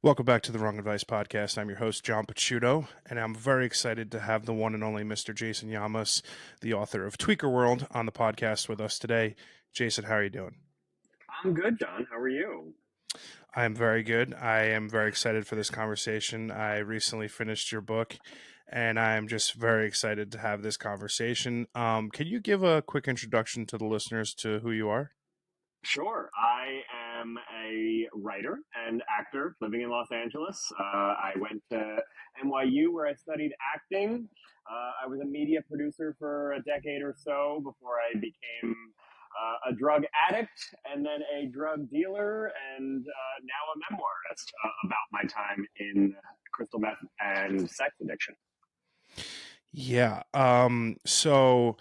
Welcome back to the Wrong Advice Podcast. I'm your host, John Picciuto, and I'm very excited to have the one and only Mr. Jason Yamas, the author of Tweaker World, on the podcast with us today. Jason, how are you doing? I'm good, John. How are you? I am very good. I am very excited for this conversation. I recently finished your book, and I'm just very excited to have this conversation. Can you give a quick introduction to the listeners to who you are? Sure. I am a writer and actor living in Los Angeles. I went to NYU where I studied acting. I was a media producer for a decade or so before I became a drug addict and then a drug dealer and now a memoirist about my time in crystal meth and sex addiction. Yeah. So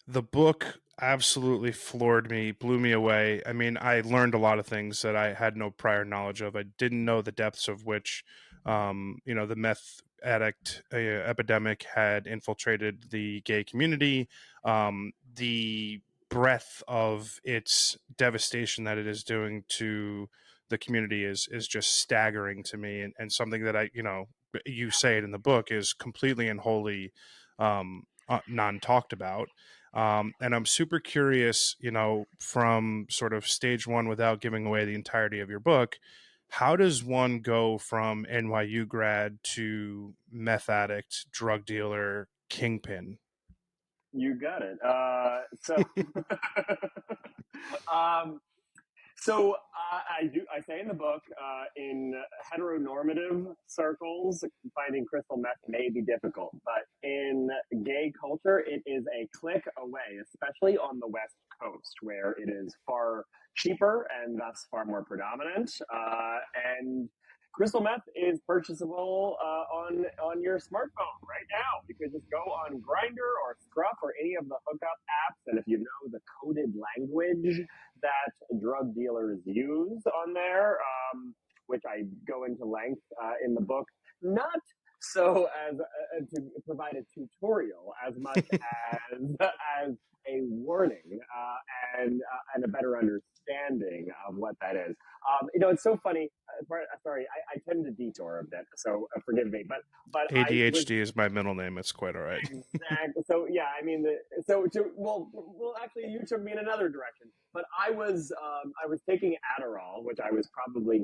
the book absolutely floored me, blew me away. I mean, I learned a lot of things that I had no prior knowledge of. I didn't know the depths of which, the meth addict epidemic had infiltrated the gay community. The breadth of its devastation that it is doing to the community is just staggering to me, and something that you say it in the book is completely and wholly non talked about. And I'm super curious, from sort of stage one, without giving away the entirety of your book, how does one go from NYU grad to meth addict, drug dealer, kingpin? You got it. Um, I say in the book, in heteronormative circles, finding crystal meth may be difficult, but in gay culture, it is a click away, especially on the West Coast, where it is far cheaper and thus far more predominant. And crystal meth is purchasable on your smartphone right now. You could just go on Grinder or Scruff or any of the hookup apps, and if you know the coded language that drug dealers use on there, which I go into length in the book, not so as to provide a tutorial as much as a warning and a better understanding of what that is. It's so funny. Sorry, I tend to detour a bit, so forgive me. But I was ADHD is my middle name. It's quite all right. exactly. So yeah, I mean, well, actually, you took me in another direction. But I was taking Adderall, which I was probably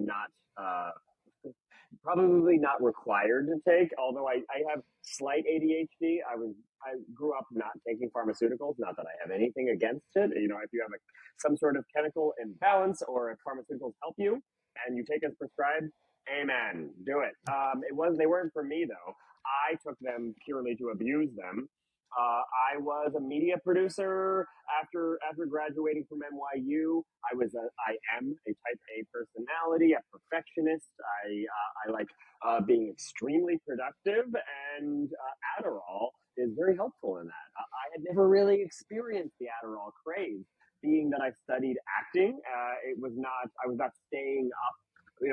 not required to take. Although I have slight ADHD, I grew up not taking pharmaceuticals. Not that I have anything against it. If you have some sort of chemical imbalance or if pharmaceuticals help you and you take as prescribed, amen, do it. They weren't for me though. I took them purely to abuse them. I was a media producer after graduating from NYU. I am a type A personality, a perfectionist. I like being extremely productive, and Adderall is very helpful in that. I had never really experienced the Adderall craze, being that I studied acting. I was not staying up,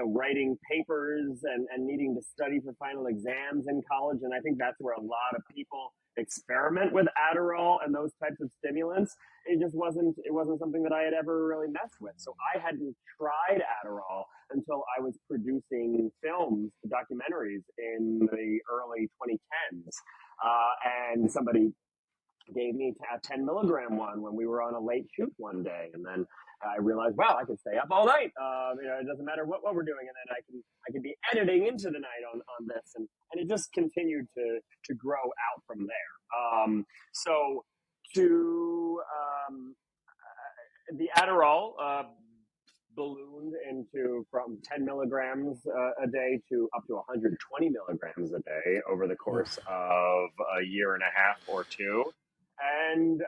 writing papers and needing to study for final exams in college. And I think that's where a lot of people experiment with Adderall and those types of stimulants. It wasn't something that I had ever really messed with. So I hadn't tried Adderall until I was producing films, documentaries in the early 2010s. And somebody gave me a 10 milligram one when we were on a late shoot one day. And then I realized, wow, I can stay up all night. It doesn't matter what we're doing. And then I can be editing into the night on this. And it just continued to grow out from there. So to, the Adderall, ballooned into from 10 milligrams a day to up to 120 milligrams a day over the course Oof. of a year and a half or two. And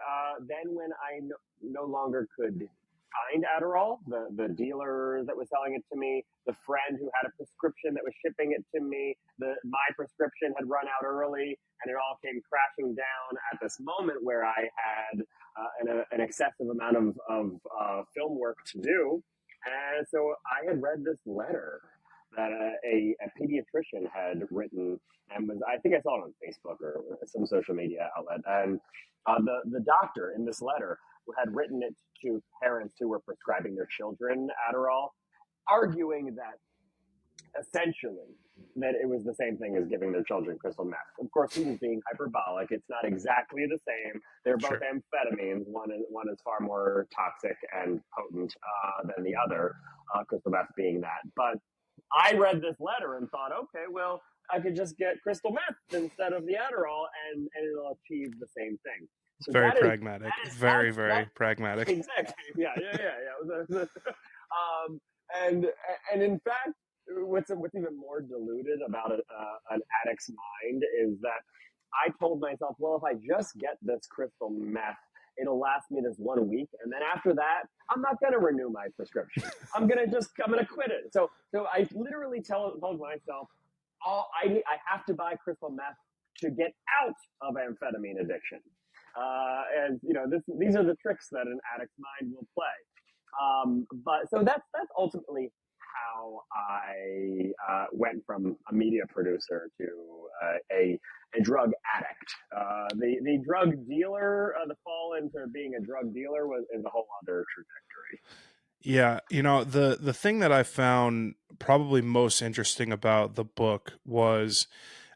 then when I no longer could find Adderall, the dealer that was selling it to me, the friend who had a prescription that was shipping it to me, my prescription had run out early, and it all came crashing down at this moment where I had an excessive amount of film work to do. And so I had read this letter that a pediatrician had written, and I think I saw it on Facebook or some social media outlet. And the doctor in this letter had written it to parents who were prescribing their children Adderall, arguing that essentially that it was the same thing as giving their children crystal meth. Of course, he was being hyperbolic. It's not exactly the same. They're both Sure. amphetamines. One is far more toxic and potent than the other. Crystal meth being that. But I read this letter and thought, okay, well, I could just get crystal meth instead of the Adderall, and it'll achieve the same thing. So Very that pragmatic. is Very, that very pragmatic. exactly, um, and and in fact, what's even more diluted about an addict's mind is that I told myself, well, if I just get this crystal meth, it'll last me this 1 week, and then after that, I'm not gonna renew my prescription. I'm gonna quit it. So I literally told myself, I have to buy crystal meth to get out of amphetamine addiction. And these are the tricks that an addict's mind will play. But so that's ultimately how I went from a media producer to a drug addict. The drug dealer, the fall into being a drug dealer is a whole other trajectory. Yeah, the thing that I found probably most interesting about the book was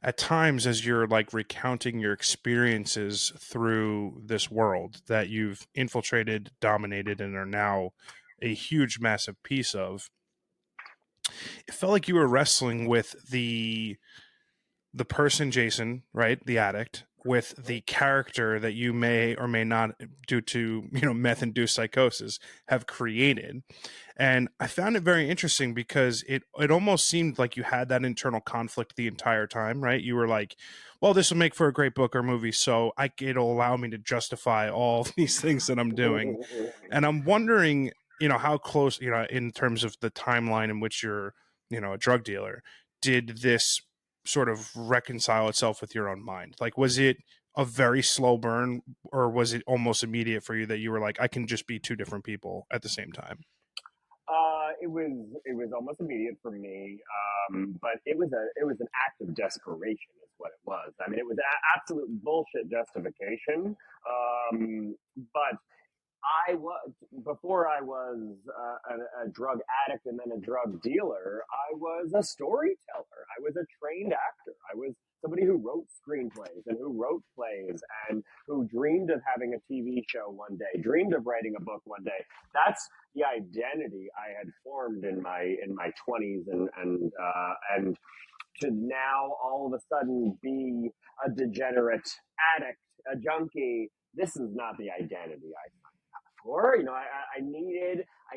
at times as you're like recounting your experiences through this world that you've infiltrated, dominated, and are now a huge massive piece of, it felt like you were wrestling with the person Jason, right, the addict, with the character that you may or may not, due to meth induced psychosis, have created. And I found it very interesting because it almost seemed like you had that internal conflict the entire time, right? You were like, well, this will make for a great book or movie, so it'll allow me to justify all these things that I'm doing. And I'm wondering, how close, in terms of the timeline in which you're, a drug dealer, did this sort of reconcile itself with your own mind? Like, was it a very slow burn, or was it almost immediate for you that you were like, I can just be two different people at the same time? It was almost immediate for me, but it was an act of desperation, is what it was. I mean, it was absolute bullshit justification. But I was before I was a drug addict and then a drug dealer. I was a storyteller. I was a trained actor. I was somebody who wrote screenplays and who wrote plays and who dreamed of having a TV show one day, dreamed of writing a book one day. That's the identity I had formed in my 20s, and to now all of a sudden be a degenerate addict, a junkie. This is not the identity I for. I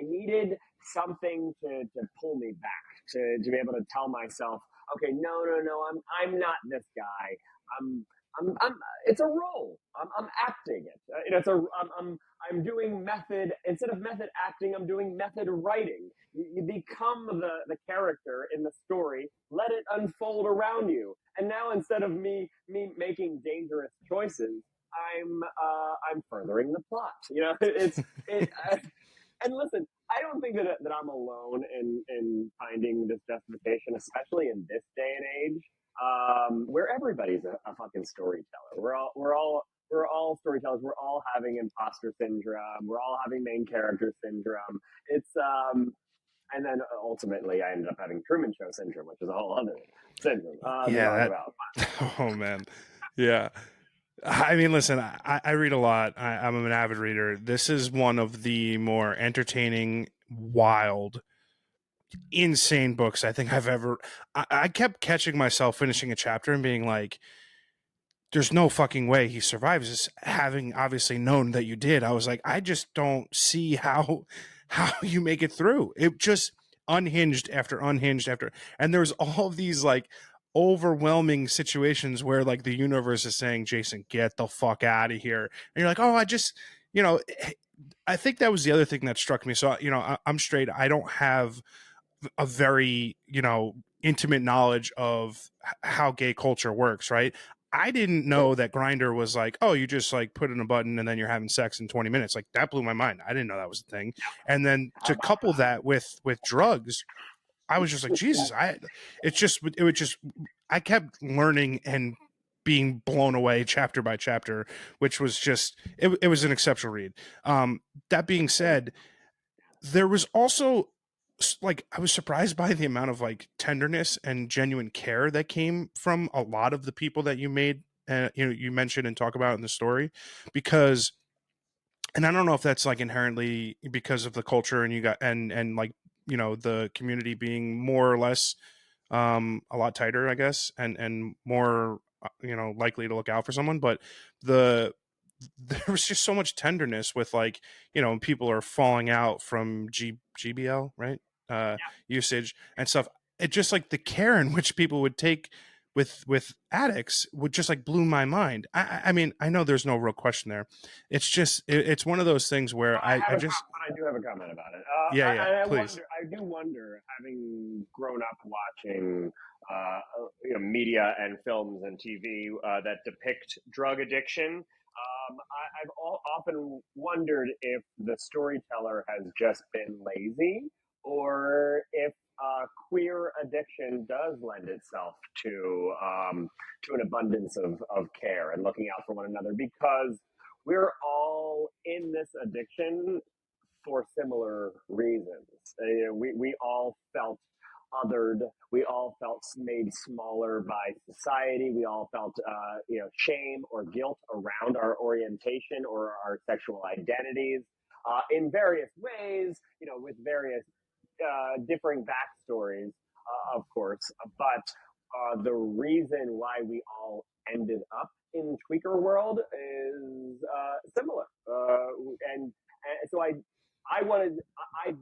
needed something to pull me back, to be able to tell myself, okay, no, I'm not this guy. I'm I'm it's a role. I'm acting it. It's I'm doing method instead of method acting. I'm doing method writing. You become the character in the story. Let it unfold around you. And now instead of me making dangerous choices, I'm furthering the plot. It. And listen, I don't think that I'm alone in finding this justification, especially in this day and age, where everybody's a fucking storyteller. We're all storytellers. We're all having imposter syndrome. We're all having main character syndrome. It's and then ultimately I ended up having Truman Show syndrome, which is a whole other syndrome to talk Yeah, about. that. Oh man, yeah. I mean, listen, I read a lot. I'm an avid reader. This is one of the more entertaining, wild, insane books I think I've ever. I kept catching myself finishing a chapter and being like, there's no fucking way he survives this, having obviously known that you did. I was like, I just don't see how you make it through. It just unhinged after unhinged after, and there's all of these like overwhelming situations where like the universe is saying, Jason, get the fuck out of here. And you're like, oh, I just, you know, I think that was the other thing that struck me. So, I'm straight. I don't have a very, intimate knowledge of how gay culture works, right? I didn't know that Grinder was like, oh, you just like put in a button and then you're having sex in 20 minutes. Like that blew my mind. I didn't know that was a thing. And then How to about couple that with drugs, I was just like, Jesus, it would just, I kept learning and being blown away chapter by chapter, which was just, it was an exceptional read. That being said, there was also like I was surprised by the amount of like tenderness and genuine care that came from a lot of the people that you made, you mentioned and talk about in the story, because, and I don't know if that's like inherently because of the culture and you got and like, the community being more or less a lot tighter, I guess, and more, likely to look out for someone. But the there was just so much tenderness with, like, people are falling out from GBL, right? Usage and stuff. It just, like, the care in which people would take with addicts would just, like, blew my mind. I mean, I know there's no real question there. It's just it's one of those things where I just, But I do have a comment about it. yeah, yeah, I please. wonder, I do wonder, having grown up watching, media and films and TV that depict drug addiction. I've often wondered if the storyteller has just been lazy, or if queer addiction does lend itself to an abundance of care and looking out for one another, because we're all in this addiction for similar reasons. We all felt othered. We all felt made smaller by society. We all felt, shame or guilt around our orientation or our sexual identities in various ways, with various differing backstories, of course. But the reason why we all ended up in Tweaker World is similar, and so I wanted I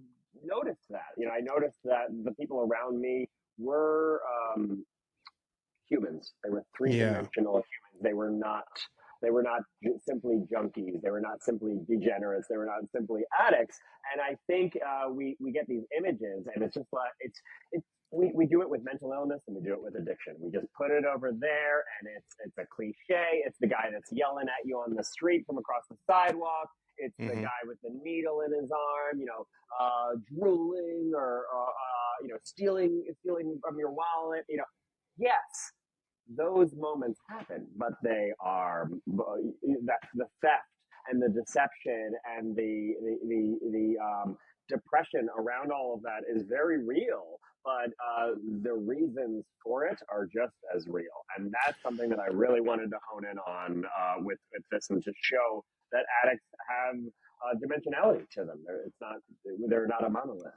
noticed that, I noticed that the people around me were humans. They were three Yeah. dimensional humans. They were not simply junkies. They were not simply degenerates. They were not simply addicts. And I think we get these images, and it's just like we do it with mental illness and we do it with addiction. We just put it over there, and it's a cliche. It's the guy that's yelling at you on the street from across the sidewalk. It's the Hmm. guy with the needle in his arm, drooling, or stealing from your wallet. Yes, those moments happen, but they are that the theft and the deception and the depression around all of that is very real. But the reasons for it are just as real, and that's something that I really wanted to hone in on with this, and to show that addicts have dimensionality to them. They're not a monolith.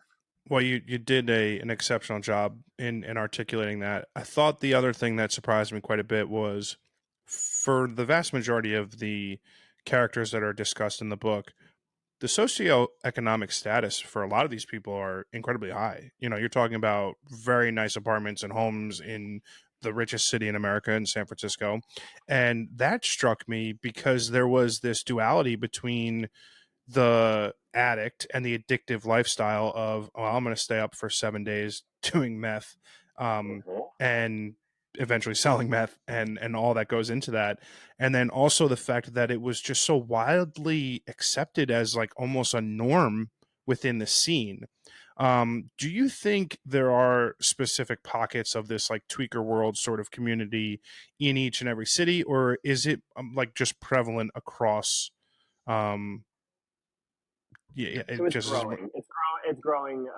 Well, you did an exceptional job in articulating that. I thought the other thing that surprised me quite a bit was, for the vast majority of the characters that are discussed in the book, the socioeconomic status for a lot of these people are incredibly high. You're talking about very nice apartments and homes in the richest city in America, in San Francisco. And that struck me because there was this duality between the addict and the addictive lifestyle of, oh, I'm going to stay up for 7 days doing meth, Mhm. and eventually selling meth, and all that goes into that. And then also the fact that it was just so wildly accepted as like almost a norm within the scene. Do you think there are specific pockets of this like tweaker world sort of community in each and every city, or is it like just prevalent across, um, yeah, yeah, So it it's just is. growing. It's growing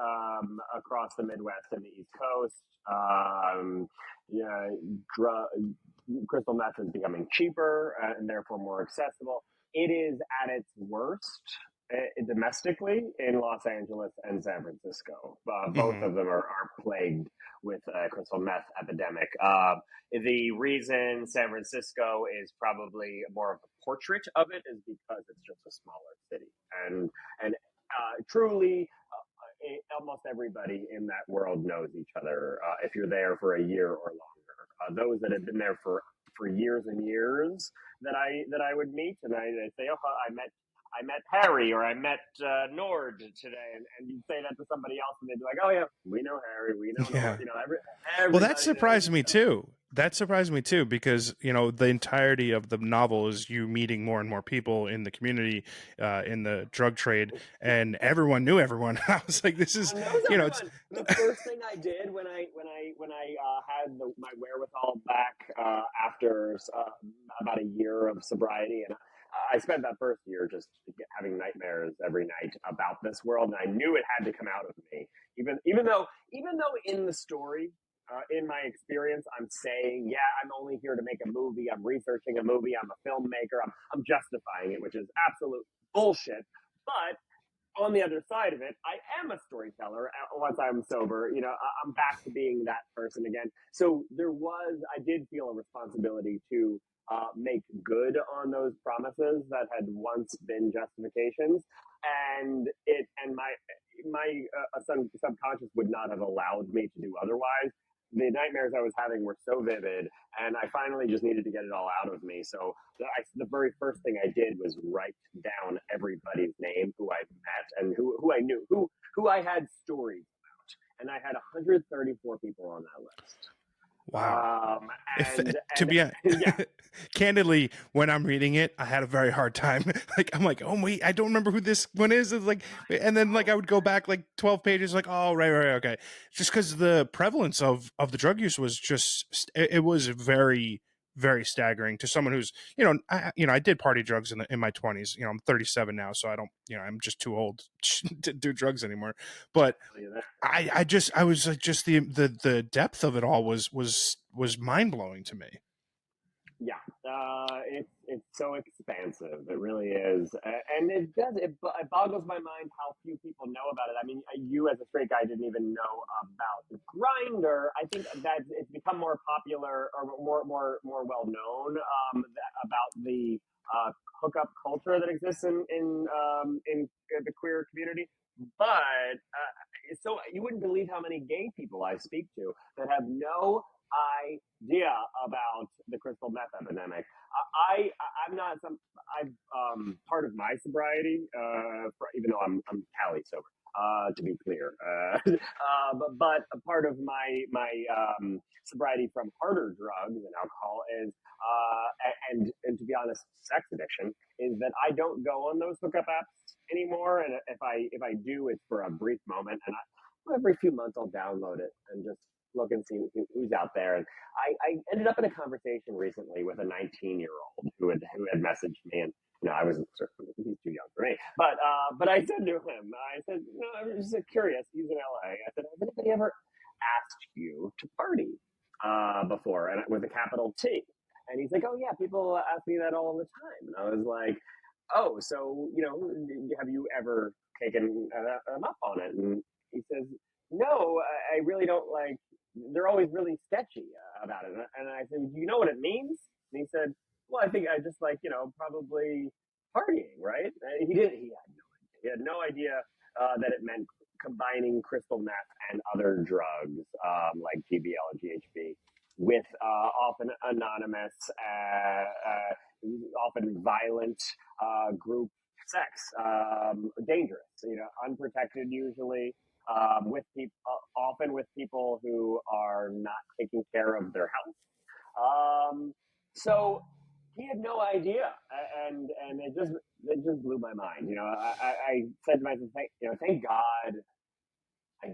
across the Midwest and the East Coast. Yeah, crystal meth is becoming cheaper and therefore more accessible. It is at its worst domestically in Los Angeles and San Francisco. Both Mhm. of them are plagued with crystal meth epidemic. The reason San Francisco is probably more of a portrait of it is because it's just a smaller city, and truly, almost everybody in that world knows each other. If you're there for a year or longer, those that have been there for years and years that I would meet, and I say, oh, I met Harry, or I met Nord today, and you'd say that to somebody else, and they'd be like, oh yeah, we know Harry, we know Nord, Yeah. Well, that everybody knows surprised each me other. too. That surprised me too, because the entirety of the novel is you meeting more and more people in the community, in the drug trade, and everyone knew everyone. I was like, this is, Knows it's everyone. The first thing I did when I had my wherewithal back after about a year of sobriety, and I spent that first year just having nightmares every night about this world, and I knew it had to come out of me. Even though in the story, in my experience, I'm saying, yeah, I'm only here to make a movie. I'm researching a movie. I'm a filmmaker. I'm justifying it, which is absolute bullshit. But on the other side of it, I am a storyteller once I'm sober. I'm back to being that person again. So I did feel a responsibility to make good on those promises that had once been justifications, and my subconscious would not have allowed me to do otherwise. The nightmares I was having were so vivid, and I finally just needed to get it all out of me. So the very first thing I did was write down everybody's name who I met and who I knew, who I had stories about, and I had 134 people on that list. Wow. Um, If and to and be yeah, candidly, when I'm reading it, I had a very hard time. Like I'm like, oh wait, I don't remember who this one is. It's like, and then like I would go back like 12 pages, like, oh right, okay, just because the prevalence of the drug use was just it was very very staggering to someone who's I did party drugs in my 20s. I'm 37 now, so I don't I'm just too old to do drugs anymore. But I was like, just the depth of it all was mind blowing to me. yeah, it's so expansive. It really is, and it boggles my mind how few people know about it. I mean, you as a straight guy didn't even know about Grinder. I think that it's become more popular or more well known about the hookup culture that exists in the queer community. But so you wouldn't believe how many gay people I speak to that have no idea about the crystal meth epidemic. I'm not some. I've part of my sobriety, even though I'm Cali sober. To be clear, but a part of my sobriety from harder drugs and alcohol is, and to be honest, sex addiction is that I don't go on those hookup apps anymore. And if I do, it's for a brief moment, and every few months I'll download it and just look and see who's out there. And I ended up in a conversation recently with a 19-year-old who had messaged me, and I was he's too young for me, but I said to him, I said, I was just curious. He's in LA. I said, has anybody ever asked you to party before, and with a capital T? And he's like, oh yeah, people ask me that all the time. And I was like, oh, so have you ever taken them up on it? And he says, no, I really don't like. They're always really sketchy about it. And I said, do you know what it means? And he said, well, I think I just like, probably partying, right? And he didn't. He had no idea that it meant combining crystal meth and other drugs like GBL and GHB with often anonymous, often violent group sex, dangerous, unprotected usually, often with people who are not taking care of their health. So he had no idea, and it just blew my mind. I said to myself, thank God. I,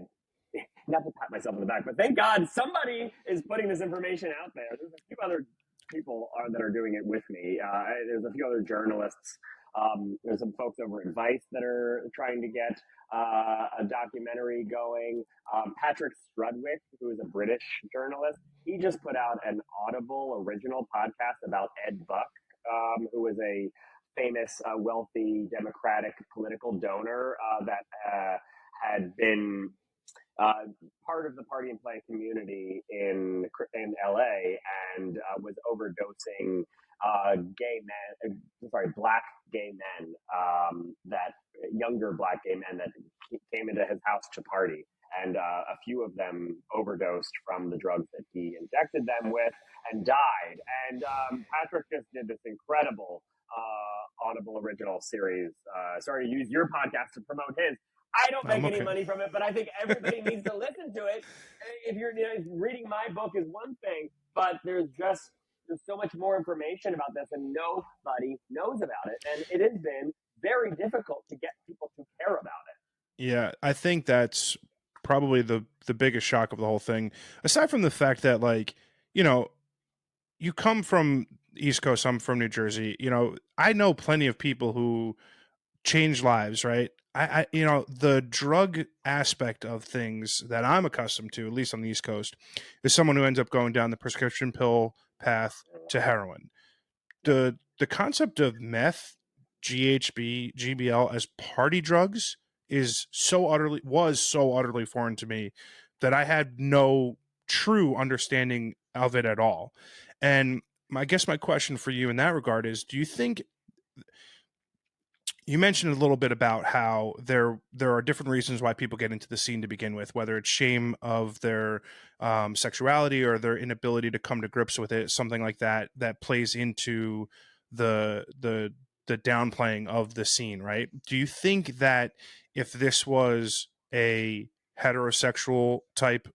not to pat myself on the back, but thank God somebody is putting this information out there. There's a few other people that are doing it with me. There's a few other journalists. There's some folks over at Vice that are trying to get a documentary going. Patrick Strudwick, who is a British journalist, he just put out an Audible original podcast about Ed Buck, who is a famous, wealthy Democratic political donor that had been part of the party and play community in LA, and was overdosing black gay men, that younger black gay men that came into his house to party. And a few of them overdosed from the drugs that he injected them with and died. And Patrick just did this incredible Audible original series. Sorry to use your podcast to promote his. I don't make any money from it, but I think everybody needs to listen to it. If you're reading my book is one thing, but there's so much more information about this, and nobody knows about it. And it has been very difficult to get people to care about it. Yeah, I think that's probably the biggest shock of the whole thing. Aside from the fact that, like, you come from East Coast, I'm from New Jersey. I know plenty of people who change lives, right? the drug aspect of things that I'm accustomed to, at least on the East Coast, is someone who ends up going down the prescription pill path to heroin. Yep. The concept of meth, GHB, GBL as party drugs was so utterly foreign to me that I had no true understanding of it at all. And I guess my question for you in that regard is, do you think you mentioned a little bit about how there are different reasons why people get into the scene to begin with, whether it's shame of their sexuality or their inability to come to grips with it, something like that that plays into the the the downplaying of the scene, right? Do you think that if this was a heterosexual type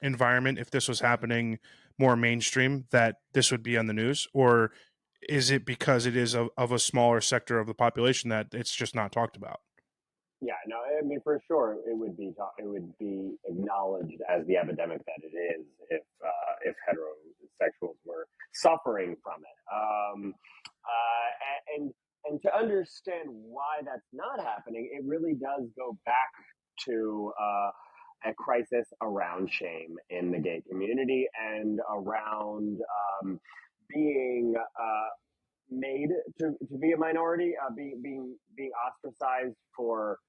environment, if this was happening more mainstream, that this would be on the news? Or is it because it is of a smaller sector of the population that it's just not talked about? Yeah, no, I mean for sure it would be acknowledged as the epidemic that it is if heterosexuals were suffering from it. And to understand why that's not happening, it really does go back to a crisis around shame in the gay community and around being made to be a minority, being ostracized for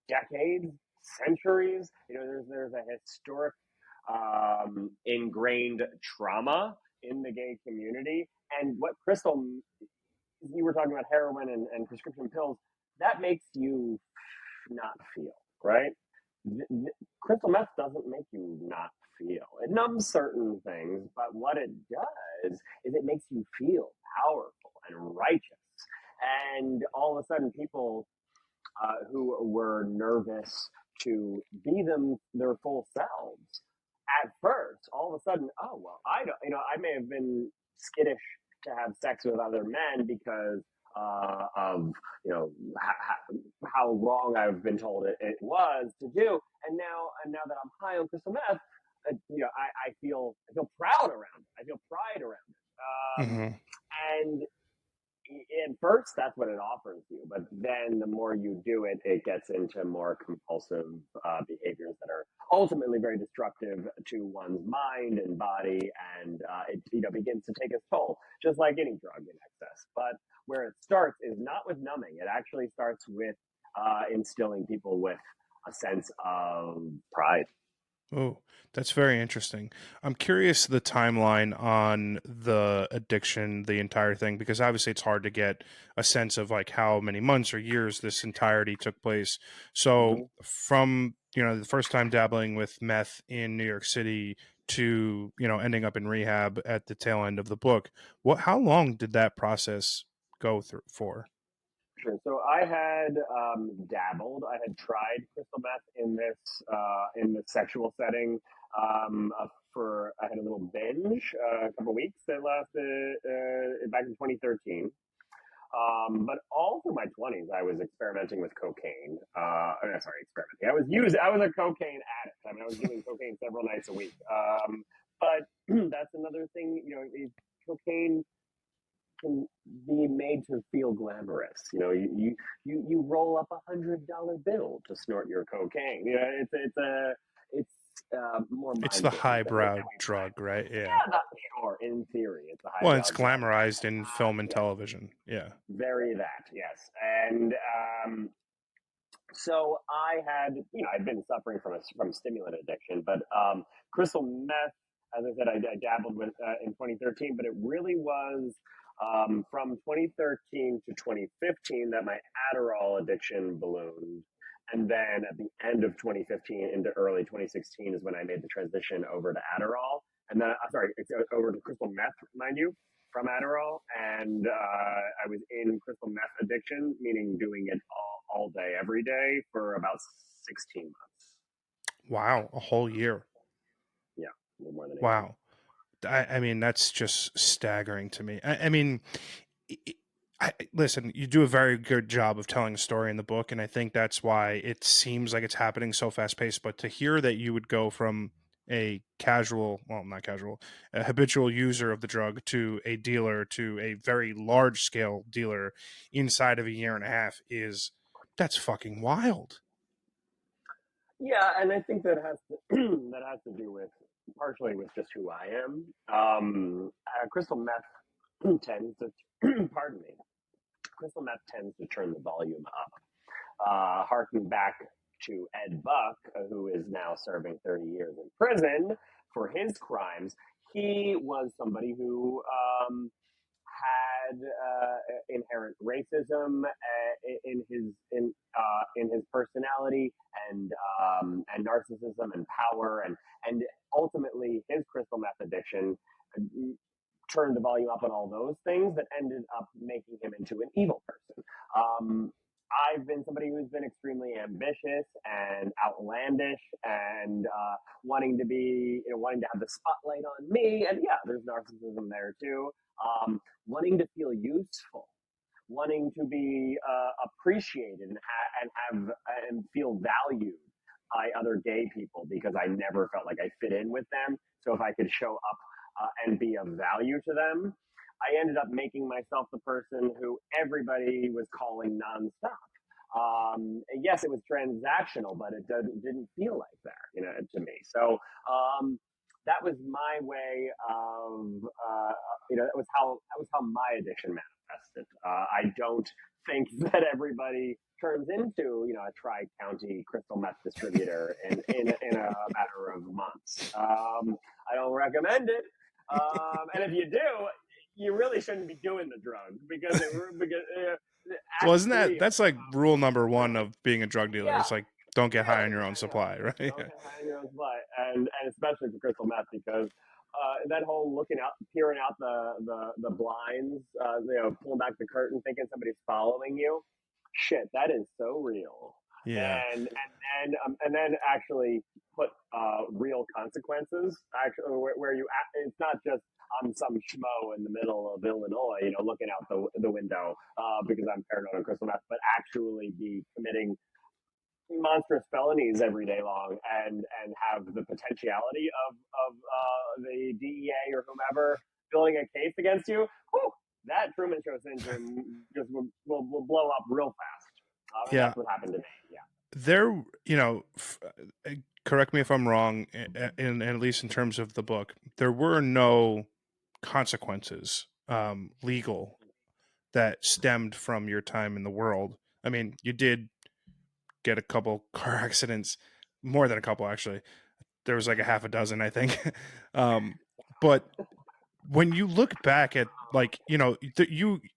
decades, centuries. You know, there's a historic ingrained trauma in the gay community, and what Crystal, you were talking about heroin and prescription pills, that makes you not feel right. Crystal meth doesn't make you not feel. It numbs certain things, but what it does is it makes you feel powerful and righteous. And all of a sudden, people who were nervous to be their full selves at first, all of a sudden, oh well, I don't, I may have been skittish to have sex with other men because of how wrong I've been told it was to do, and now that I'm high on crystal meth, I feel proud around it. I feel pride around it, Hmm. and at first that's what it offers you, but then the more you do it, it gets into more compulsive behaviors that are ultimately very destructive to one's mind and body, and it begins to take its toll, just like any drug in excess. But where it starts is not with numbing; it actually starts with instilling people with a sense of pride. Oh, that's very interesting. I'm curious the timeline on the addiction, the entire thing, because obviously it's hard to get a sense of like how many months or years this entirety took place. So Mm-hmm. from, the first time dabbling with meth in New York City to, ending up in rehab at the tail end of the book, how long did that process go through for? Sure. So I had dabbled. I had tried crystal meth in this sexual setting for I had a little binge, a couple of weeks that lasted back in 2013. But all through my 20s, I was experimenting with cocaine. Sorry, experimenting. I was a cocaine addict. I mean, I was doing cocaine several nights a week. But that's another thing. Cocaine can be made to feel glamorous. You roll up $100 bill to snort your cocaine. It's more It's the mind games than highbrow we find. drug, right? Yeah. Yeah, not sure. In theory, it's a Well, it's highbrow drug. glamorized in film and Yeah, television. Yeah. very that. Yes, and so I had, I'd been suffering from stimulant addiction, but crystal meth, as I said, I dabbled with in 2013, but it really was from 2013 to 2015 that my Adderall addiction ballooned. And then at the end of 2015 into early 2016 is when I made the transition over to Adderall. And then, sorry, over to crystal meth, mind you, from Adderall. And I was in crystal meth addiction, meaning doing it all day, every day for about 16 months. Wow, a whole year. Yeah, a little more than a year. Wow. I mean, that's just staggering to me. I mean, i- listen, you do a very good job of telling a story in the book, and I think that's why it seems like it's happening so fast paced. But to hear that you would go from a casual, well, not casual, a habitual user of the drug to a dealer to a very large scale dealer inside of a year and a half is That's fucking wild. Yeah, and I think that has to that has to do with partially with just who I am. Crystal meth tends to, pardon me, crystal meth tends to turn the volume up. Harking back to Ed Buck, who is now serving 30 years in prison for his crimes, he was somebody who had inherent racism in his personality and narcissism and power and ultimately his crystal meth addiction turned the volume up on all those things that ended up making him into an evil person. I've been somebody who's been extremely ambitious and outlandish and wanting to have the spotlight on me. And yeah, there's narcissism there too. Wanting to feel useful, wanting to be appreciated and feel valued by other gay people because I never felt like I fit in with them. So if I could show up and be of value to them, I ended up making myself the person who everybody was calling nonstop. Yes, it was transactional, but didn't feel like that, to me. So that was my way of, that was how my addiction manifested. I don't think that everybody turns into, a tri-county crystal meth distributor in a matter of months. I don't recommend it. And if you do, you really shouldn't be doing the drug because Well, Act isn't Three that's like rule number one of being a drug dealer? yeah, It's like don't get high on really. your own supply, right? Don't get high on your own supply, and especially for crystal meth because that whole looking out, peering out the blinds, pulling back the curtain, thinking somebody's following you. Shit, that is so real. Yeah. And then actually put real consequences. Actually, where it's not just I'm some schmo in the middle of Illinois, looking out the window because I'm paranoid on crystal meth, but actually be committing monstrous felonies every day long and have the potentiality of the DEA or whomever building a case against you, whew, that Truman Show syndrome just will blow up real fast. And Yeah. that's what happened to me. Yeah. There, correct me if I'm wrong, at least in terms of the book, there were no consequences, legal, that stemmed from your time in the world. I mean, you did get a couple car accidents, more than a couple actually. There was like a half a dozen, I think. But when you look back at, like, you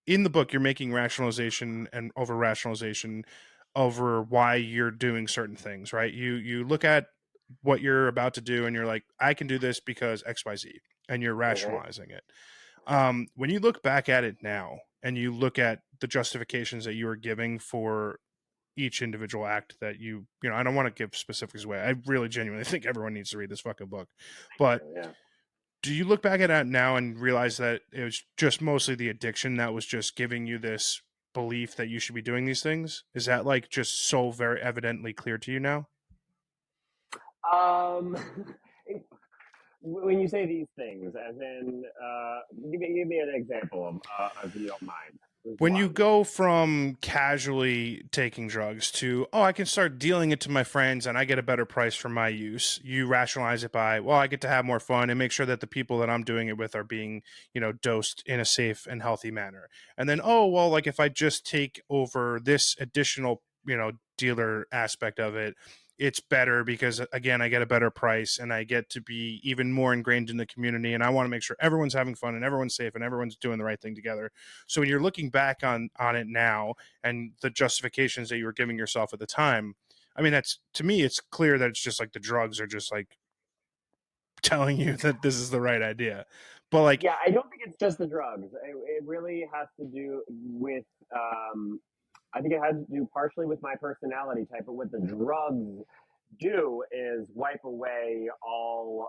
in the book, you're making rationalization and over rationalization over why you're doing certain things, right? You look at what you're about to do and you're like, I can do this because XYZ, and you're Mm-hmm. rationalizing it. When you look back at it now and you look at the justifications that you were giving for each individual act that I don't want to give specifics away. I really genuinely think everyone needs to read this fucking book. But Yeah. do you look back at it now and realize that it was just mostly the addiction that was just giving you this belief that you should be doing these things? Is that like just so very evidently clear to you now? Um, when you say these things, as in, give me an example if you don't mind. Just When you one. go from casually taking drugs to, oh, I can start dealing it to my friends and I get a better price for my use, you rationalize it by, well, I get to have more fun and make sure that the people that I'm doing it with are being, dosed in a safe and healthy manner. And then, oh, well, like if I just take over this additional, dealer aspect of it, it's better because, again, I get a better price and I get to be even more ingrained in the community, and I want to make sure everyone's having fun and everyone's safe and everyone's doing the right thing together. So when you're looking back on it now and the justifications that you were giving yourself at the time, I mean, that's, to me, it's clear that it's just like the drugs are just like telling you that this is the right idea. But like, Yeah, I don't think it's just the drugs. It really has to do with. I think it has to do partially with my personality type, but what the drugs do is wipe away all.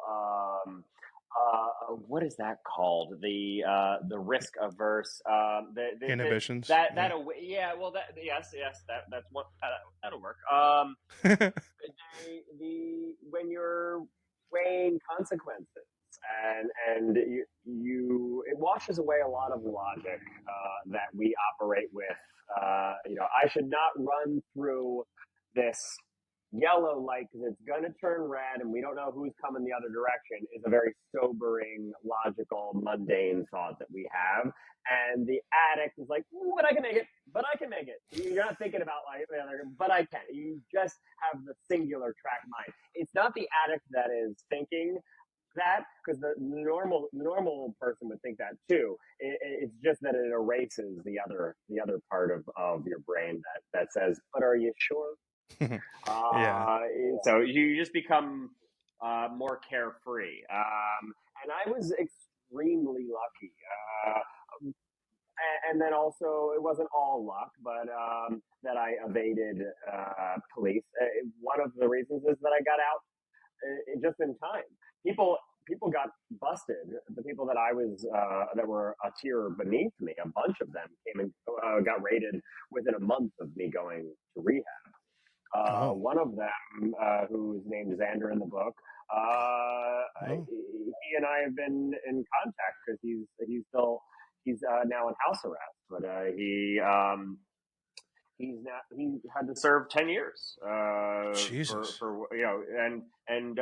What is that called? The risk averse. inhibitions, That yeah. away. Yeah. Well, yes. That's what that'll work. When you're weighing consequences and it washes away a lot of logic that we operate with I should not run through this yellow light because it's going to turn red and we don't know who's coming the other direction is a very sobering, logical, mundane thought that we have. And the addict is like, but I can make it, but I can make it. You're not thinking about like, but I can. You just have the singular track mind. It's not the addict that is thinking that because the normal person would think that too. It's just that it erases the other part of your brain that says, "But are you sure?" Yeah. Uh, so you just become more carefree. And I was extremely lucky. And then also, it wasn't all luck, but that I evaded police. One of the reasons is that I got out just in time. People got busted. The people that I was that were a tier beneath me, a bunch of them came and got raided within a month of me going to rehab. Oh. One of them, who's named Xander in the book, Oh. he and I have been in contact because he's now in house arrest, but he had to serve 10 years Jesus. for and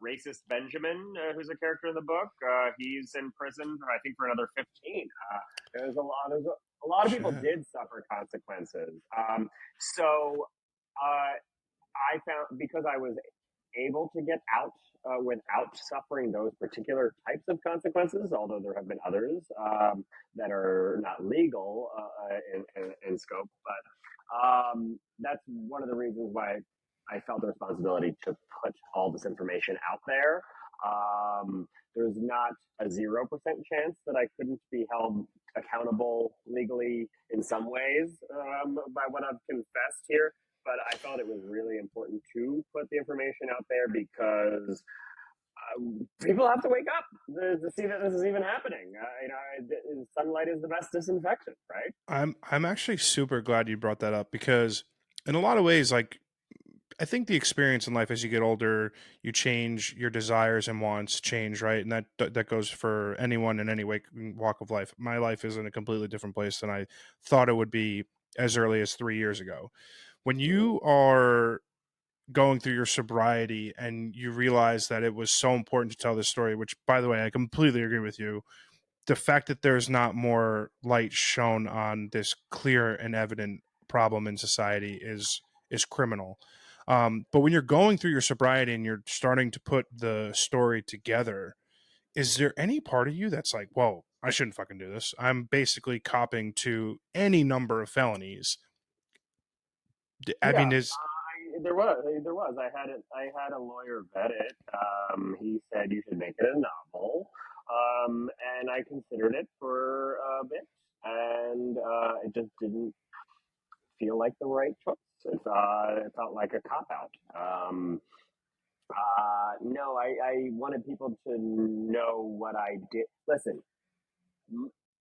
racist Benjamin, who's a character in the book, he's in prison I think for another 15. There's a lot of people Shit. did suffer consequences. So uh, I found because I was able to get out without suffering those particular types of consequences, although there have been others that are not legal in scope. But that's one of the reasons why I felt the responsibility to put all this information out there. There's not a 0% chance that I couldn't be held accountable legally in some ways by what I've confessed here, but I felt it was really important to put the information out there because people have to wake up to see that this is even happening. Sunlight is the best disinfectant, right? I'm actually super glad you brought that up because in a lot of ways, like I think the experience in life as you get older, you change your desires and wants change, right? And that goes for anyone in any way walk of life. My life is in a completely different place than I thought it would be as early as 3 years ago. When Mm. you are going through your sobriety and you realize that it was so important to tell this story, which by the way, I completely agree with you. The fact that there's not more light shown on this clear and evident problem in society is criminal. But when you're going through your sobriety and you're starting to put the story together, is there any part of you that's like, whoa, I shouldn't fucking do this? I'm basically copping to any number of felonies. I Yeah, mean, is there was. I had a lawyer vet it. He said you should make it a novel, and I considered it for a bit, and it just didn't feel like the right choice. It felt like a cop out. No, I wanted people to know what I did. Listen,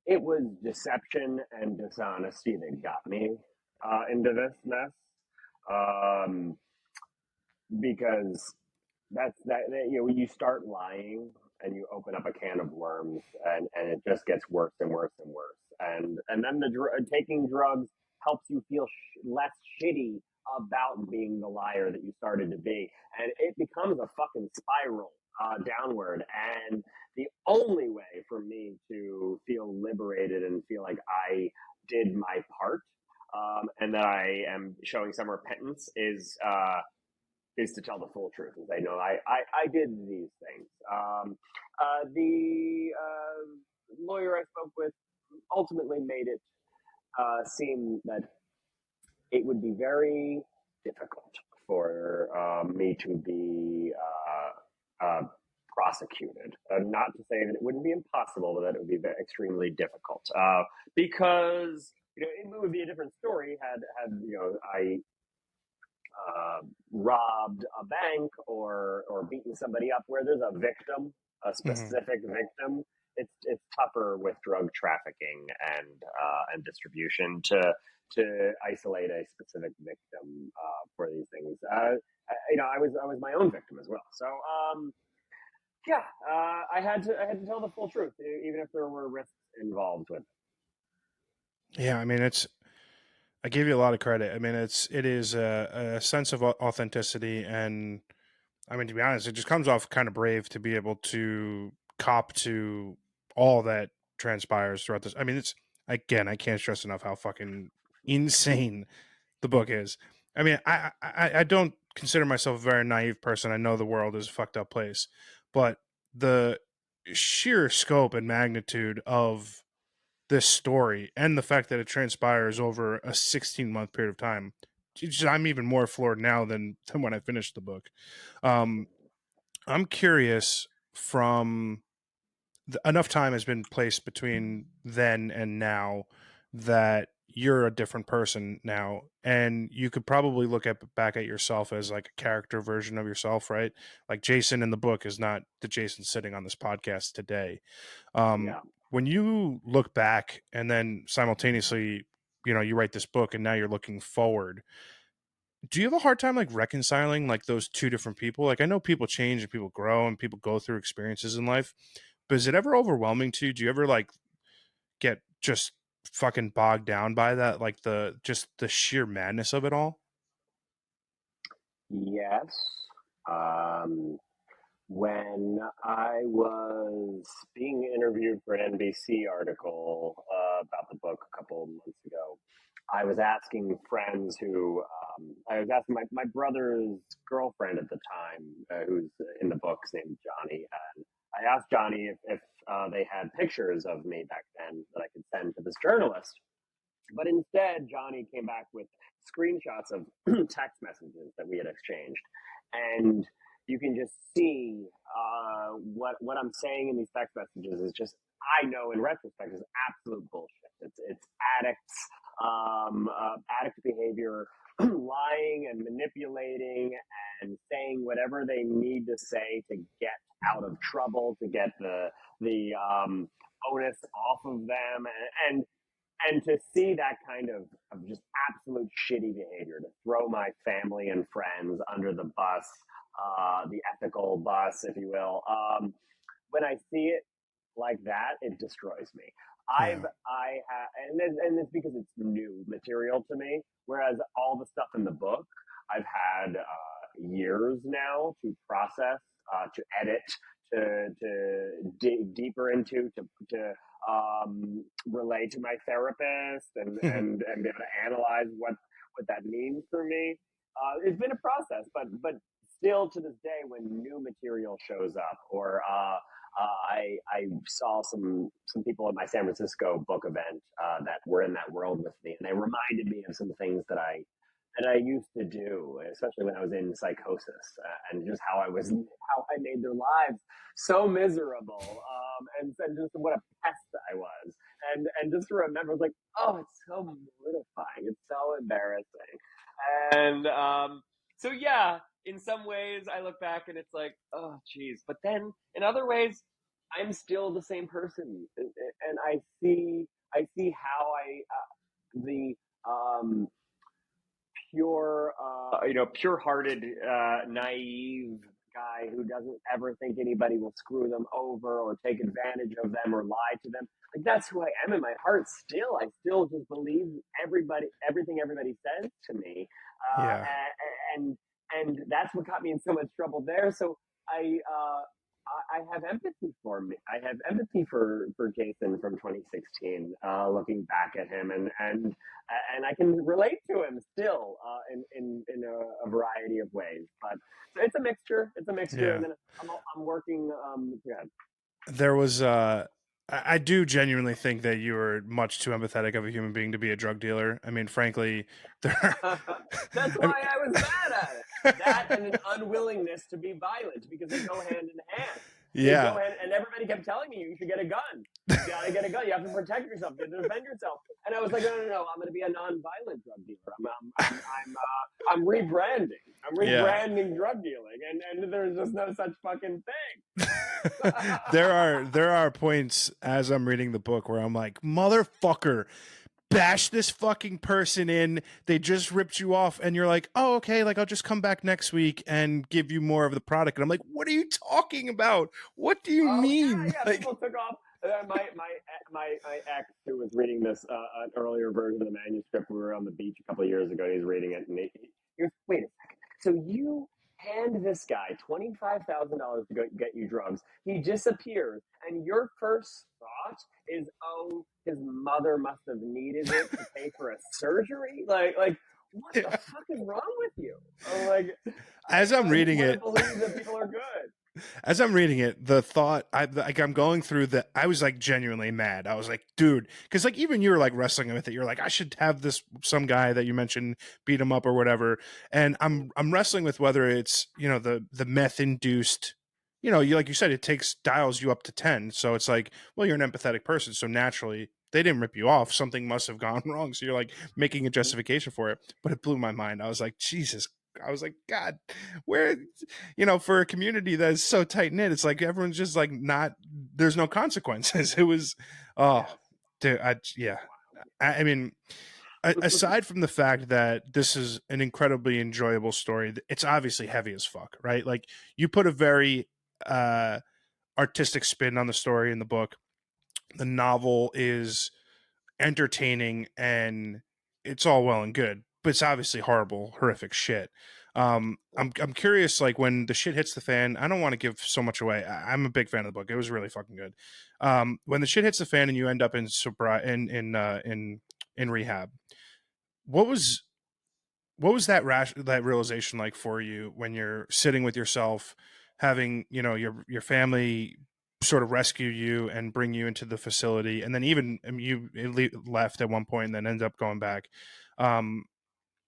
it was deception and dishonesty that got me into this mess. Um, because when you start lying and you open up a can of worms and it just gets worse and worse and worse and then taking drugs helps you feel less shitty about being the liar that you started to be, and it becomes a fucking spiral downward. And the only way for me to feel liberated and feel like I did my part, and that I am showing some repentance is to tell the full truth and say, no, I did these things. The lawyer I spoke with ultimately made it seem that it would be very difficult for me to be prosecuted. Not to say that it wouldn't be impossible, but that it would be extremely difficult because it would be a different story had I robbed a bank or beaten somebody up where there's a victim, a mhm. specific victim. It's tougher with drug trafficking and distribution to isolate a specific victim for these things. I was my own victim as well. So yeah, I had to tell the full truth, even if there were risks involved with it. Yeah, I mean, I give you a lot of credit. I mean, it is a sense of authenticity, and I mean, to be honest, it just comes off kind of brave to be able to cop to all that transpires throughout this. I mean, it's again, I can't stress enough how fucking insane the book is. I mean, I don't consider myself a very naive person. I know the world is a fucked up place, but the sheer scope and magnitude of this story and the fact that it transpires over a 16-month period of time, I'm even more floored now than when I finished the book. Um, I'm curious from enough time has been placed between then and now that you're a different person now, and you could probably look at back at yourself as like a character version of yourself, right? Like Jason in the book is not the Jason sitting on this podcast today. Yeah. When you look back and then simultaneously, you write this book and now you're looking forward, do you have a hard time like reconciling like those two different people? Like I know people change and people grow and people go through experiences in life, but is it ever overwhelming to you? Do you ever like get just fucking bogged down by that, like the sheer madness of it all? Yes. Um, when I was being interviewed for an NBC article about the book a couple of months ago, I was asking friends I was asking my brother's girlfriend at the time, who's in the books, named Johnny. And I asked Johnny if they had pictures of me back then that I could send to this journalist. But instead, Johnny came back with screenshots of text messages that we had exchanged. And you can just see what I'm saying in these text messages is just, I know in retrospect, is absolute bullshit. It's addicts, addict behavior, lying and manipulating and saying whatever they need to say to get out of trouble, to get the onus off of them, and to see that kind of just absolute shitty behavior, to throw my family and friends under the bus, the ethical bus, if you will. When I see it like that, it destroys me. Yeah. And it's because it's new material to me. Whereas all the stuff in the book, I've had years now to process, to edit, to dig deeper into, to relay to my therapist, and be able to analyze what that means for me. It's been a process, but still to this day, when new material shows up, or I saw some people at my San Francisco book event that were in that world with me, and they reminded me of some things that I used to do, especially when I was in psychosis, and just how I made their lives so miserable, and just what a pest I was, and just to remember, it's like, oh, it's so mortifying, it's so embarrassing, and so yeah, in some ways, I look back and it's like, oh, geez, but then in other ways, I'm still the same person, and I see how the um, pure-hearted, naive guy who doesn't ever think anybody will screw them over or take advantage of them or lie to them. Like, that's who I am in my heart. Still, I still just believe everything everybody says to me, Yeah. and that's what got me in so much trouble there. So I. I have empathy for me. I have empathy for Jason from 2016. Looking back at him, and I can relate to him still, in a variety of ways. But so it's a mixture. It's a mixture, and Yeah. then I'm working. Yeah. There was I do genuinely think that you are much too empathetic of a human being to be a drug dealer. I mean, frankly, there That's I why I was bad at it. That and an unwillingness to be violent, because they go hand in hand. They go yeah. hand, and everybody kept telling me, you should get a gun. You gotta get a gun. You have to protect yourself. You have to defend yourself. And I was like, no, no, no. I'm going to be a non-violent drug dealer. I'm rebranding. I'm Yeah. rebranding drug dealing, and there's just no such fucking thing. There are points as I'm reading the book where I'm like, motherfucker, bash this fucking person in. They just ripped you off, and you're like, oh, okay, like I'll just come back next week and give you more of the product. And I'm like, what are you talking about? What do you Oh mean? yeah, yeah. Like, People took off. My ex who was reading this an earlier version of the manuscript. We were on the beach a couple of years ago. He's reading it, and he goes, "Wait a second. So you hand this guy $25,000 to go get you drugs. He disappears, and your first thought is, oh, his mother must have needed it to pay for a surgery. Like what the Yeah. fuck is wrong with you? Like, As I'm I just reading want to it, believe that people are good." as I'm reading it, the thought I'm going through the I was like genuinely mad. I was like, dude, because like even you were like wrestling with it. You're like, I should have this some guy that you mentioned beat him up or whatever. And I'm wrestling with whether it's the meth induced. You like you said, it takes dials you up to 10. So it's like, well, you're an empathetic person, so naturally they didn't rip you off. Something must have gone wrong. So you're like making a justification for it. But it blew my mind. I was like, Jesus. I was like, God, where for a community that's so tight knit, it's like everyone's just like not. There's no consequences. It was, oh, Yes, dude, yeah. I mean, aside from the fact that this is an incredibly enjoyable story, it's obviously heavy as fuck, right? Like you put a very artistic spin on the story in the book. The novel is entertaining and it's all well and good, but it's obviously horrible, horrific shit. I'm curious, like when the shit hits the fan. I don't want to give so much away. I'm a big fan of the book. It was really fucking good. When the shit hits the fan and you end up in rehab, what was that realization like for you when you're sitting with yourself, having your family sort of rescue you and bring you into the facility, and then even you left at one point and then ended up going back. Um,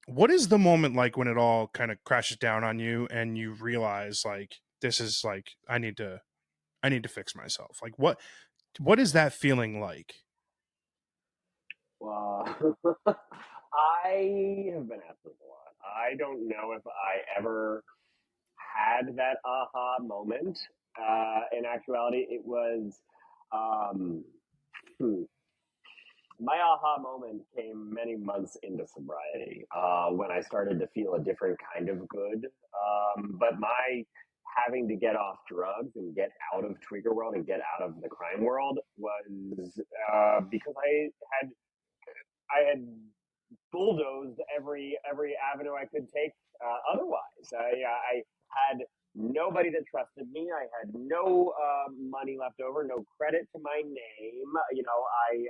what is the moment like when it all kind of crashes down on you and you realize like this is like I need to fix myself? Like what is that feeling like? uh, I have been asked this a lot. I don't know if I ever had that aha moment. In actuality, it was um, hmm, my aha moment came many months into sobriety when I started to feel a different kind of good. But my having to get off drugs and get out of tweaker world and get out of the crime world was because I had bulldozed every avenue I could take. Otherwise, I had nobody that trusted me. I had no money left over, no credit to my name. I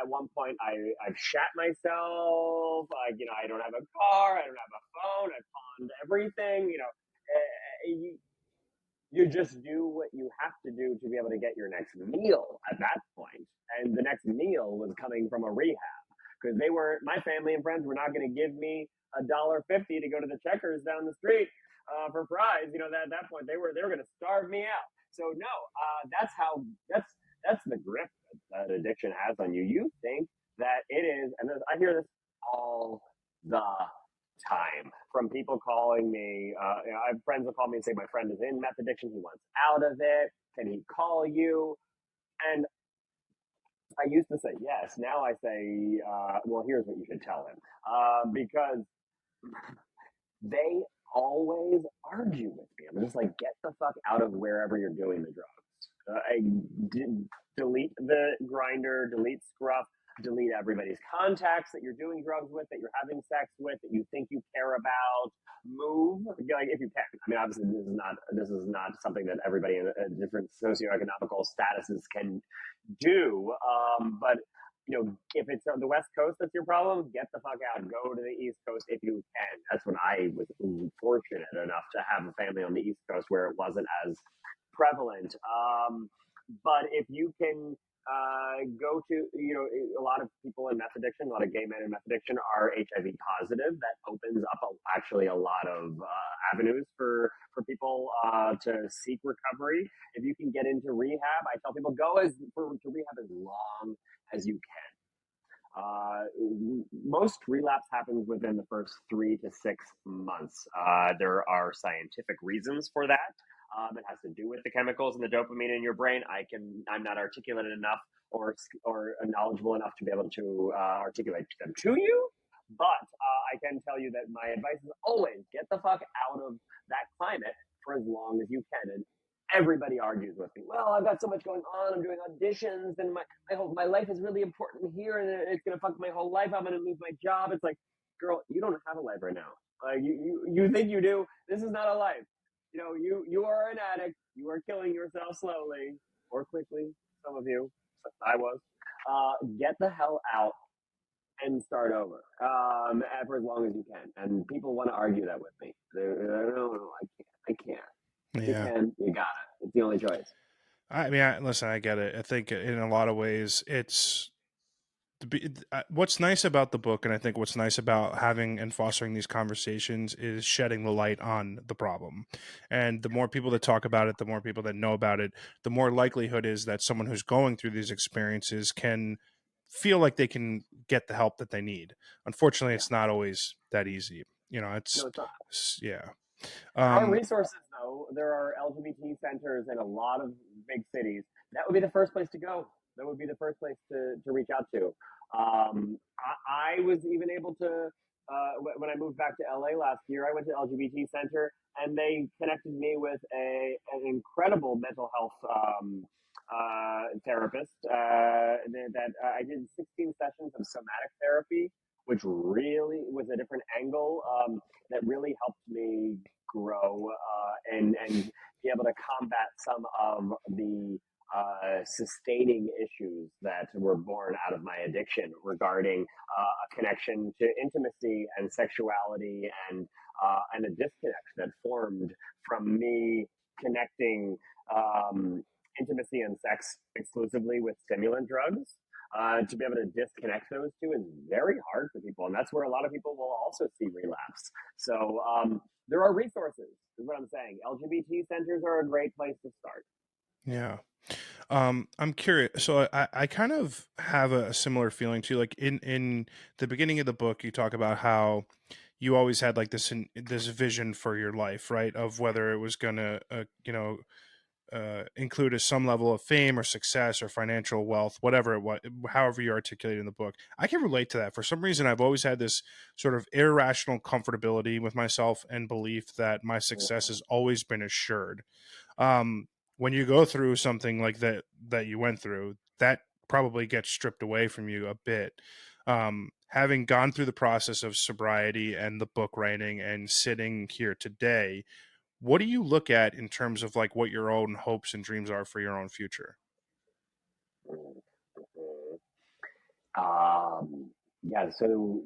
at one point I've shat myself. I don't have a car. I don't have a phone. I pawned everything. You just do what you have to do to be able to get your next meal at that point. And the next meal was coming from a rehab because they weren't, my family and friends were not going to give me $1.50 to go to the Checkers down the street for fries. At that point they were going to starve me out. So no, that's how that's the grip that addiction has on you. You think that it is, and I hear this all the time from people calling me. I have friends that call me and say my friend is in meth addiction. He wants out of it. Can he call you? And I used to say yes. Now I say, well, here's what you should tell him, because they always argue with me. I'm just like, get the fuck out of wherever you're doing the drugs. I delete the grinder, delete scruff, delete everybody's contacts that you're doing drugs with, that you're having sex with, that you think you care about. Move, like if you can. I mean, obviously, this is not something that everybody in different socioeconomical statuses can do. But if it's on the West Coast that's your problem, get the fuck out. Go to the East Coast if you can. That's when I was fortunate enough to have a family on the East Coast where it wasn't as prevalent. But if you can go to, a lot of people in meth addiction, a lot of gay men in meth addiction are HIV positive. That opens up actually a lot of avenues for people to seek recovery. If you can get into rehab, I tell people go to rehab as long as you can. Most relapse happens within the first 3 to 6 months. There are scientific reasons for that. It has to do with the chemicals and the dopamine in your brain. I'm not articulate enough or knowledgeable enough to be able to articulate them to you. But I can tell you that my advice is always get the fuck out of that climate for as long as you can. And everybody argues with me. Well, I've got so much going on. I'm doing auditions, and my life is really important here, and it's gonna fuck my whole life. I'm gonna lose my job. It's like, girl, you don't have a life right now. You think you do? This is not a life. You are an addict. You are killing yourself slowly or quickly. Some of you, I was. Get the hell out and start over for as long as you can. And people want to argue that with me. No, I can't. I can't. You Yeah. can. You got it. It's the only choice. I mean, listen, I get it. I think in a lot of ways, what's nice about the book, and I think what's nice about having and fostering these conversations is shedding the light on the problem. And the more people that talk about it, the more people that know about it, the more likelihood is that someone who's going through these experiences can feel like they can get the help that they need. Unfortunately, Yeah. it's not always that easy. No, it's not. Yeah. There are Um, resources, though. There are LGBT centers in a lot of big cities. That would be the first place to go. That would be the first place to reach out to. I was even able to, when I moved back to LA last year, I went to LGBT Center and they connected me with an incredible mental health therapist that I did 16 sessions of somatic therapy, which really was a different angle that really helped me grow and be able to combat some of the sustaining issues that were born out of my addiction regarding a connection to intimacy and sexuality and a disconnect that formed from me connecting um, intimacy and sex exclusively with stimulant drugs. To be able to disconnect those two is very hard for people, and that's where a lot of people will also see relapse. So there are resources, is what I'm saying. LGBT centers are a great place to start. yeah. I'm curious. So I kind of have a similar feeling to you. Like in the beginning of the book, you talk about how you always had like this vision for your life, right? Of whether it was gonna, include some level of fame or success or financial wealth, whatever it was, however you articulate it in the book. I can relate to that. For some reason, I've always had this sort of irrational comfortability with myself and belief that my success has always been assured. um, when you go through something like that you went through, that probably gets stripped away from you a bit. Having gone through the process of sobriety and the book writing and sitting here today, what do you look at in terms of like what your own hopes and dreams are for your own future? Yeah, so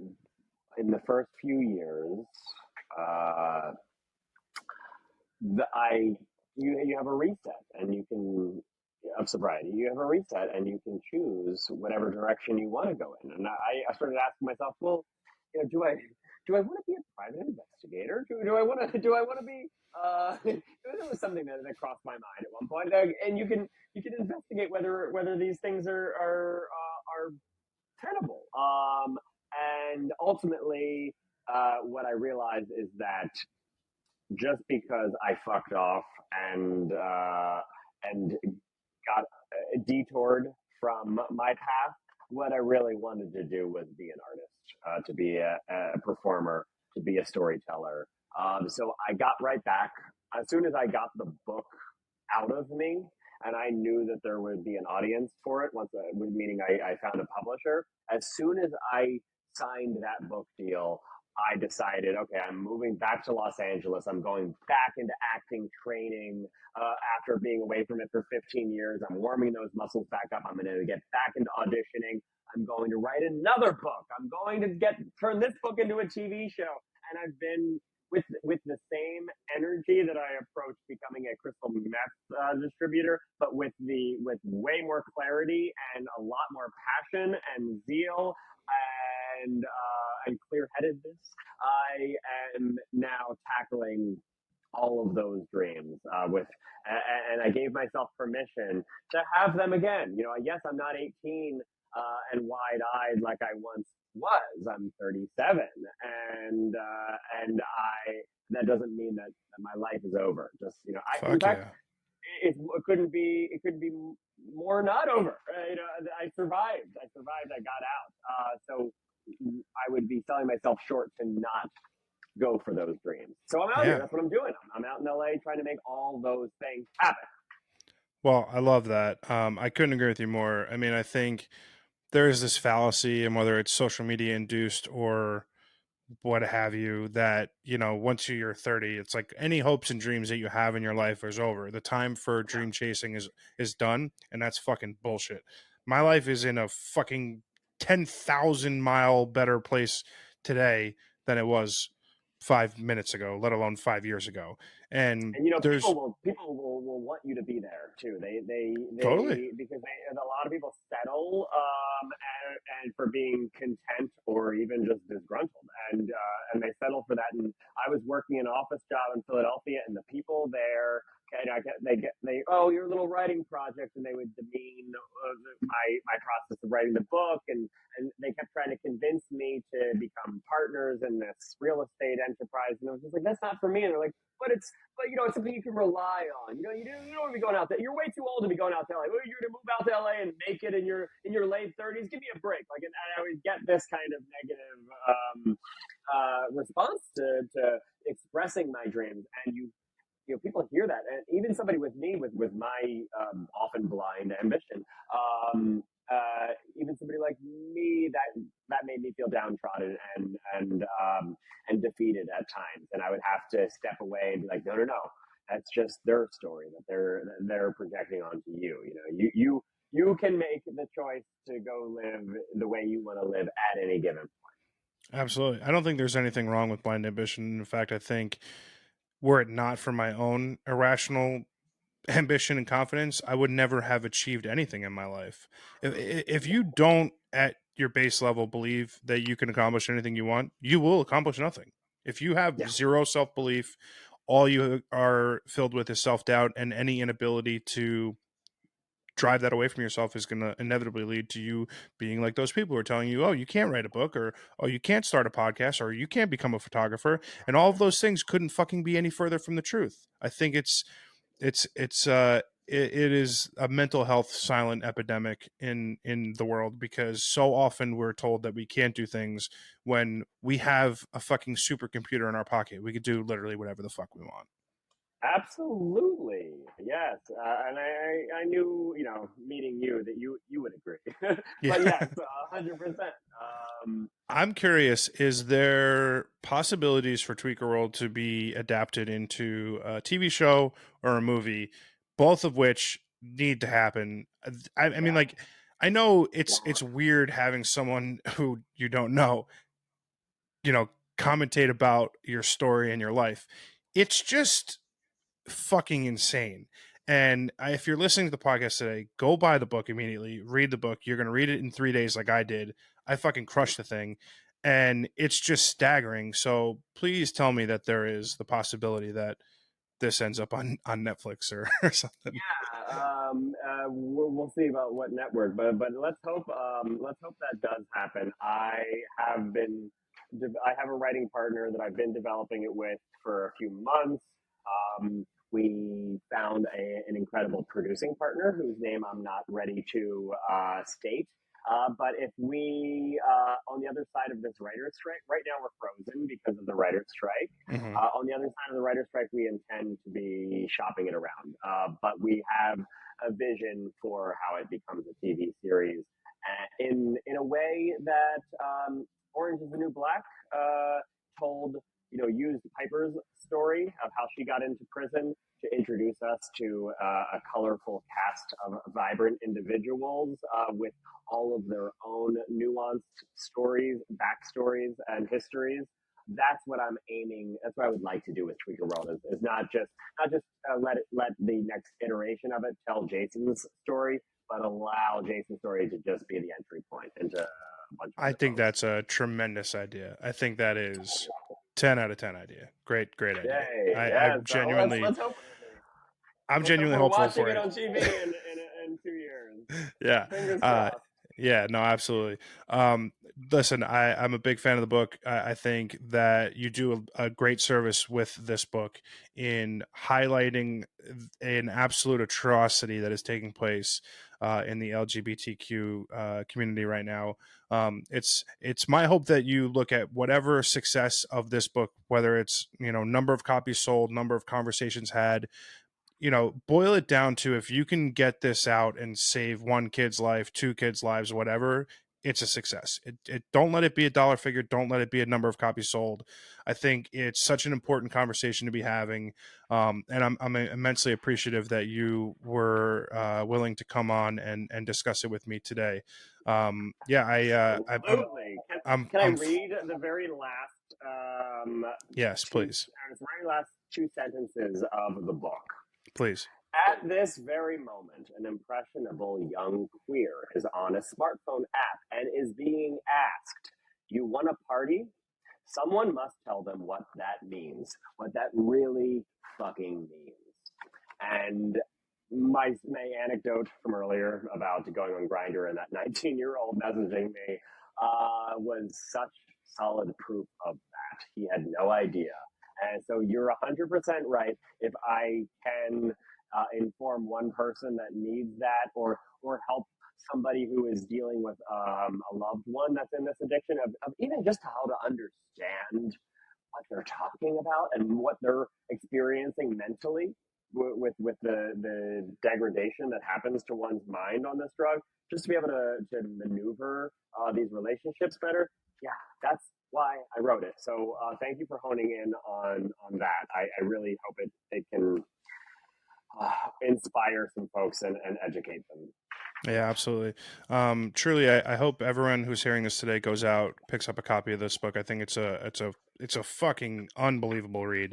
in the first few years, uh, the, I you have a reset, and you can of sobriety. You have a reset, and you can choose whatever direction you want to go in. And I started asking myself, well, do I want to be a private investigator? Do I want to be it was something that crossed my mind at one point. And you can investigate whether these things are tenable. And ultimately, what I realized is that just because I fucked off and got detoured from my path, what I really wanted to do was be an artist, to be a performer, to be a storyteller. So I got right back as soon as I got the book out of me, and I knew that there would be an audience for it. Meaning I found a publisher. As soon as I signed that book deal, I decided, okay, I'm moving back to Los Angeles. I'm going back into acting training after being away from it for 15 years. I'm warming those muscles back up. I'm going to get back into auditioning. I'm going to write another book. I'm going to turn this book into a TV show. And I've been with the same energy that I approached becoming a crystal meth distributor, but with way more clarity and a lot more passion and zeal and clear headedness. I am now tackling all of those dreams and I gave myself permission to have them again. Yes, I'm not 18 and wide eyed like I once was. I'm 37, and that doesn't mean that my life is over. Just in Fuck fact, yeah. it couldn't be more not over. I survived. I survived. I got out. So I would be selling myself short to not go for those dreams. So I'm out here. Yeah. That's what I'm doing. I'm out in LA trying to make all those things happen. Well, I love that. I couldn't agree with you more. I mean, I think there is this fallacy, and whether it's social media induced or what have you, that once you're 30, it's like any hopes and dreams that you have in your life is over. The time for dream chasing is done, and that's fucking bullshit. My life is in a fucking 10,000 mile better place today than it was 5 minutes ago, let alone 5 years ago. And And there's people will want you to be there too. totally. They because a lot of people settle and for being content or even just disgruntled, and they settle for that. And I was working an office job in Philadelphia, and the people there, okay, they oh, your little writing project, and they would demean my process of writing the book, and they kept trying to convince me to become partners in this real estate enterprise, and I was just like, that's not for me. And they're like, but it's something you can rely on. You don't want to be going out there. You're way too old to be going out to LA. You're going to move out to LA and make it in your late 30s. Give me a break. Like, and I always get this kind of negative response to expressing my dreams, and people hear that, and even somebody with me with my often blind ambition, even somebody like me, that made me feel downtrodden and defeated at times, and I would have to step away and be like, no, no, no, that's just their story that they're projecting onto you. You can make the choice to go live the way you want to live at any given. Absolutely. I don't think there's anything wrong with blind ambition. In fact, I think were it not for my own irrational ambition and confidence, I would never have achieved anything in my life. If you don't at your base level believe that you can accomplish anything you want, you will accomplish nothing. If you have Yeah, zero self belief, all you are filled with is self doubt, and any inability to drive that away from yourself is going to inevitably lead to you being like those people who are telling you, oh, you can't write a book, or oh, you can't start a podcast, or you can't become a photographer. And all of those things couldn't fucking be any further from the truth. I think it is a mental health silent epidemic in the world, because so often we're told that we can't do things when we have a fucking supercomputer in our pocket. We could do literally whatever the fuck we want. absolutely. Yes. And I knew, meeting you that you would agree. But Yeah. yes, 100%. I'm curious, is there possibilities for Tweaker World to be adapted into a TV show or a movie, both of which need to happen? I mean, Yeah. like, I know Well, it's weird having someone who you don't know, you know, commentate about your story and your life. It's just fucking insane. And if you're listening to the podcast today, go buy the book immediately. Read the book. You're going to read it in 3 days, like I did. I fucking crushed the thing, and it's just staggering. So please tell me that there is the possibility that this ends up on Netflix or something. we'll see about what network, but let's hope that does happen. I have a writing partner that I've been developing it with for a few months. We found an incredible producing partner whose name I'm not ready to state. But if we, on the other side of this writer's strike, right now we're frozen because of the writer's strike. Hmm. On the other side of the writer's strike, we intend to be shopping it around. But we have a vision for how it becomes a TV series in a way that Orange is the New Black told, used Piper's story of how she got into prison to introduce us to a colorful cast of vibrant individuals with all of their own nuanced stories, backstories, and histories. That's what I'm aiming. That's what I would like to do with Tweaker World. Is not just let the next iteration of it tell Jason's story, but allow Jason's story to just be the entry point into a bunch of I other think folks. that's a tremendous idea. I think that is 10 out of 10 idea. Great idea. Yay! I, Yeah. I'm So let's genuinely let's hope I'm let's hope genuinely we're hopeful watching for it it. on TV in 2 years. Yeah. Fingers Uh, crossed. yeah, no, absolutely. listen, I'm a big fan of the book. I think that you do a great service with this book in highlighting an absolute atrocity that is taking place in the LGBTQ community right now. It's my hope that you look at whatever success of this book, whether it's number of copies sold, number of conversations had, boil it down to, if you can get this out and save one kid's life, two kids' lives, whatever, it's a success. Don't let it be a dollar figure. Don't let it be a number of copies sold. I think it's such an important conversation to be having. And I'm immensely appreciative that you were willing to come on and discuss it with me today. Yeah, Absolutely. Can I read the very last yes, please, the very last two sentences of the book? please. At this very moment, an impressionable young queer is on a smartphone app and is being asked, "You want a party?" Someone must tell them what that means, what that really fucking means. And my anecdote from earlier about going on Grinder and that 19-year-old messaging me was such solid proof of that. He had no idea. And so you're 100% right. If I can inform one person that needs that, or help somebody who is dealing with a loved one that's in this addiction, of even just how to understand what they're talking about and what they're experiencing mentally with the degradation that happens to one's mind on this drug, just to be able to maneuver these relationships better. Yeah, that's why I wrote it. So thank you for honing in on that. I really hope it can inspire some folks and educate them. Yeah, absolutely. Truly, I hope everyone who's hearing this today goes out, picks up a copy of this book. I think it's a fucking unbelievable read.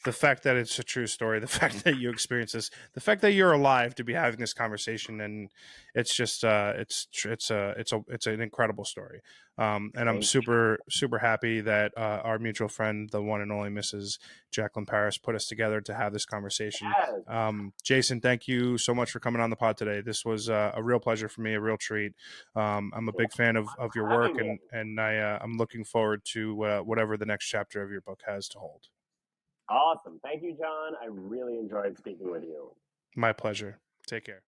The fact that it's a true story, the fact that you experience this, the fact that you're alive to be having this conversation, and it's just it's an incredible story. And I'm Thank you. super happy that our mutual friend, the one and only Mrs. Jacqueline Paris, put us together to have this conversation. Yes. Jason, thank you so much for coming on the pod today. This was a real pleasure for me, a real treat. I'm a big fan of your work, Having me. and I'm looking forward to whatever the next chapter of your book has to hold. Awesome. Thank you, John. I really enjoyed speaking with you. My pleasure. Take care.